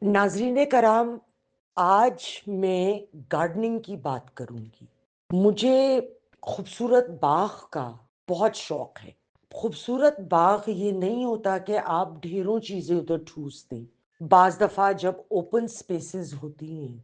नाज़रीन कराम, आज मैं गार्डनिंग की बात करूँगी। मुझे खूबसूरत बाग का बहुत शौक़ है। खूबसूरत बाग ये नहीं होता कि आप ढेरों चीज़ें उधर ठूस दें। बाज़ दफ़ा जब ओपन स्पेसेस होती हैं,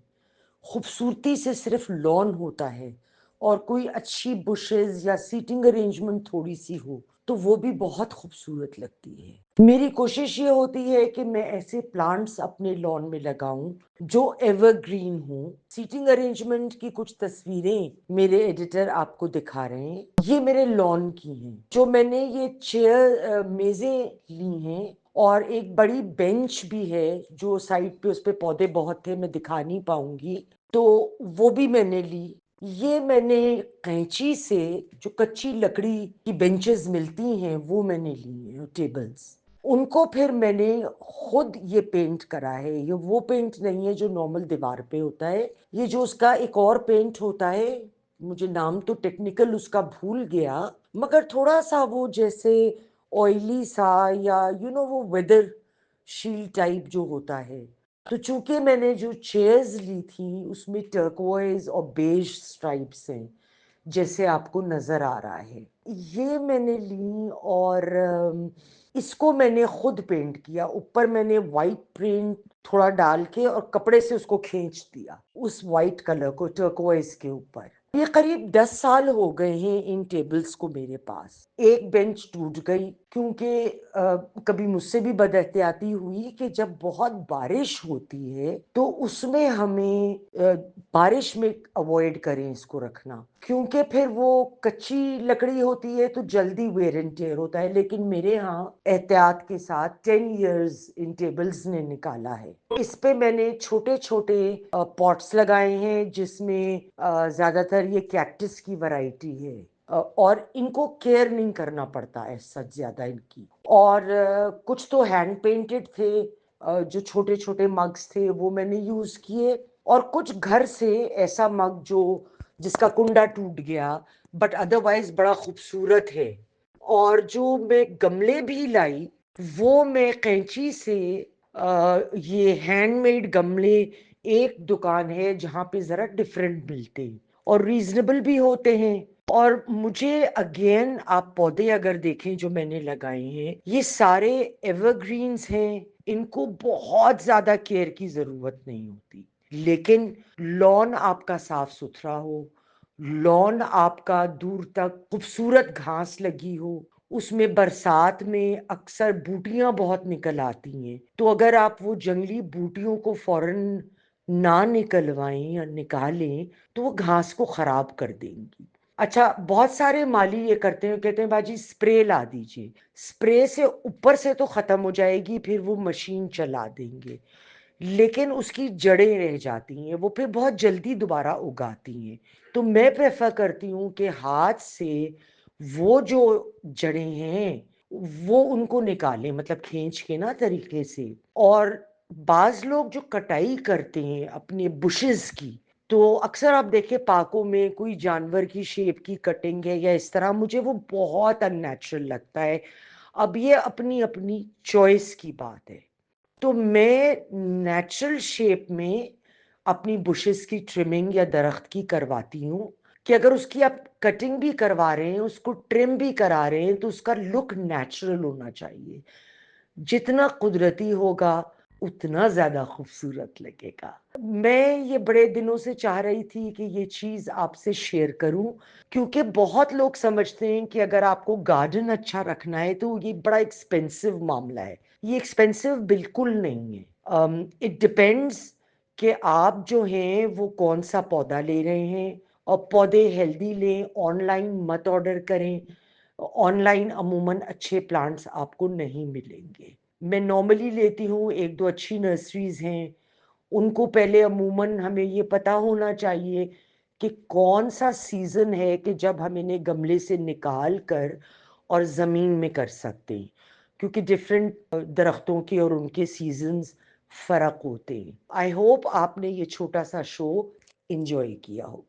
खूबसूरती से सिर्फ़ लॉन होता है और कोई अच्छी बुशेज़ या सीटिंग अरेंजमेंट थोड़ी-सी हो, तो वो भी बहुत खूबसूरत लगती है। मेरी कोशिश ये होती है कि मैं ऐसे प्लांट्स अपने लॉन में लगाऊँ जो एवरग्रीन हों। सीटिंग अरेंजमेंट की कुछ तस्वीरें मेरे एडिटर आपको दिखा रहे हैं। ये मेरे लॉन की हैं। जो मैंने ये मेज़ें ली हैं और एक बड़ी बेंच भी है जो साइड पे, उस पे पौधे बहुत थे, मैं दिखा नहीं पाऊँगी, तो वो भी मैंने ली। ये मैंने कैंची से जो कच्ची लकड़ी की बेंचेस मिलती हैं वो मैंने ली हैं, टेबल्स। उनको फिर मैंने खुद ये पेंट करा है। ये वो पेंट नहीं है जो नॉर्मल दीवार पे होता है। ये जो उसका एक और पेंट होता है, मुझे नाम तो टेक्निकल उसका भूल गया, मगर थोड़ा-सा वो जैसे ऑयली सा या वो वेदर शील्ड टाइप जो होता है। तो चूँकि मैंने जो चेयर्स ली थी उसमें टर्कोइज़ और बेज स्ट्राइप्स हैं, जैसे आपको नज़र आ रहा है। ये मैंने ली और इसको मैंने खुद पेंट किया। ऊपर मैंने व्हाइट पेंट थोड़ा डाल के और कपड़े से उसको खींच दिया, उस व्हाइट कलर को टर्कोइज़ के ऊपर। ये करीब 10 साल हो गए हैं इन टेबल्स को मेरे पास। एक बेंच टूट गई क्योंकि कभी मुझसे भी बदएहतियाती हुई कि जब बहुत बारिश होती है तो उसमें हमें बारिश में अवॉइड करें इसको रखना, क्योंकि फिर वो कच्ची लकड़ी होती है तो जल्दी वेयर एंड टेयर होता है। लेकिन मेरे यहाँ एहतियात के साथ 10 इयर्स इन टेबल्स ने निकाला है। इस पे मैंने छोटे-छोटे पॉट्स लगाए हैं जिसमें ज़्यादातर ये कैक्टस की वैरायटी है। और इनको केयर नहीं करना है सच ज़्यादा इनकी। और कुछ तो हैंड पेंटेड थे, जो छोटे-छोटे मग्स थे वो मैंने यूज़ किए, और कुछ घर से ऐसा मग जो जिसका कुंडा टूट गया बट अदरवाइज़ बड़ा खूबसूरत है। और जो मैं गमले भी लाई, वो मैं कैंची से ये हैंडमेड गमले, एक दुकान है जहाँ पे ज़रा डिफरेंट मिलते हैं और रीज़नेबल भी होते हैं। और मुझे अगेन आप पौधे अगर देखें जो मैंने लगाए हैं, ये सारे एवरग्रीन्स हैं, इनको बहुत ज़्यादा केयर की ज़रूरत नहीं होती। लेकिन लॉन आपका साफ-सुथरा हो, लॉन आपका दूर तक खूबसूरत घास लगी हो, उसमें बरसात में अक्सर बूटियाँ बहुत निकल आती हैं, तो अगर आप वो जंगली बूटियों को फ़ौरन ना निकलवाएँ या निकालें, तो वो घास को खराब कर देंगी। अच्छा, बहुत सारे माली ये करते हैं, कहते हैं बाजी स्प्रे ला दीजिए। स्प्रे से ऊपर से तो ख़त्म हो जाएगी, फिर वो मशीन चला देंगे, लेकिन उसकी जड़ें रह जाती हैं, वो फिर बहुत जल्दी दोबारा उगाती हैं। तो मैं प्रेफ़र करती हूँ कि हाथ से वो जो जड़ें हैं, वो उनको निकालें, मतलब खींच के ना तरीके से। और बाज़ लोग जो कटाई करते हैं अपने बुशेज़ की, तो अक्सर आप देखें पार्कों में कोई जानवर की शेप की कटिंग है या इस तरह, मुझे वो बहुत अननेचुरल लगता है। अब ये अपनी-अपनी चॉइस की बात है। तो मैं नेचुरल शेप में अपनी बुशेस की ट्रिमिंग या दरख्त की करवाती हूँ कि अगर उसकी आप कटिंग भी करवा रहे हैं, उसको ट्रिम भी करा रहे हैं, तो उसका लुक नेचुरल होना चाहिए। जितना कुदरती होगा, उतना ज़्यादा खूबसूरत लगेगा। मैं ये बड़े दिनों से चाह रही थी कि ये चीज़ आपसे शेयर करूँ, क्योंकि बहुत लोग समझते हैं कि अगर आपको गार्डन अच्छा रखना है, तो ये बड़ा एक्सपेंसिव मामला है। ये एक्सपेंसिव बिल्कुल नहीं है। इट डिपेंड्स कि आप जो हैं, वो कौन-सा पौधा ले रहे हैं, और पौधे हेल्दी लें, ऑनलाइन मत ऑर्डर करें। ऑनलाइन अमूमन अच्छे प्लांट्स आपको नहीं मिलेंगे। मैं नॉर्मली लेती हूँ, 1-2 अच्छी नर्सरीज़ हैं, उनको पहले अमूमन हमें ये पता होना चाहिए कि कौन-सा सीज़न है कि जब हम इन्हें गमले से निकाल कर और ज़मीन में कर सकते हैं, क्योंकि डिफ़रेंट दरख्तों के और उनके सीज़न्स फ़र्क होते हैं। आई होप आपने ये छोटा-सा शो एन्जॉय किया हो।